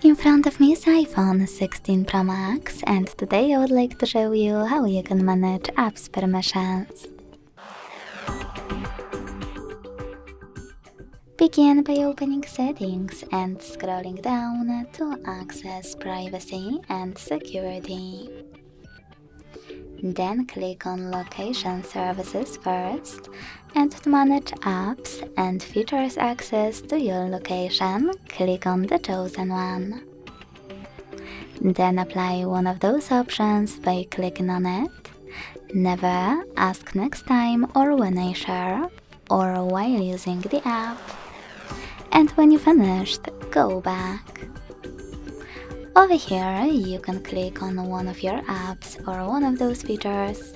In front of me is iPhone 16 Pro Max, and today I would like to show you how you can manage apps permissions. Begin by opening Settings and scrolling down to access Privacy and Security. Then click on Location Services first, and to manage apps and features access to your location, click on the chosen one. Then apply one of those options by clicking on it. Never, ask next time or when I share, or while using the app. And when you finished, go back. Over here, you can click on one of your apps or one of those features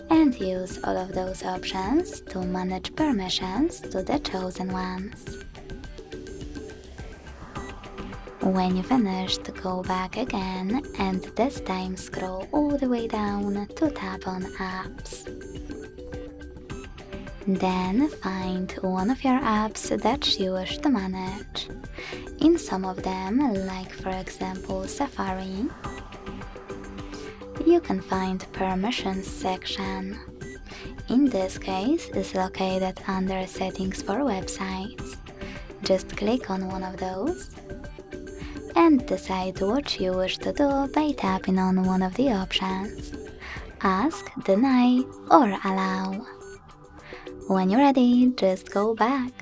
and use all of those options to manage permissions to the chosen ones. When you finished, go back again and this time scroll all the way down to tap on Apps. Then find one of your apps that you wish to manage. In some of them, like for example Safari, you can find Permissions section. In this case, it's located under Settings for Websites. Just click on one of those and decide what you wish to do by tapping on one of the options. Ask, deny, or allow. When you're ready, just go back.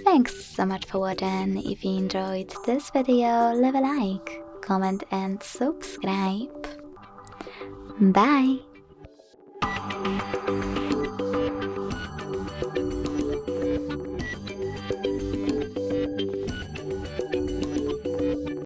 Thanks so much for watching. If you enjoyed this video, leave a like, comment and subscribe. Bye!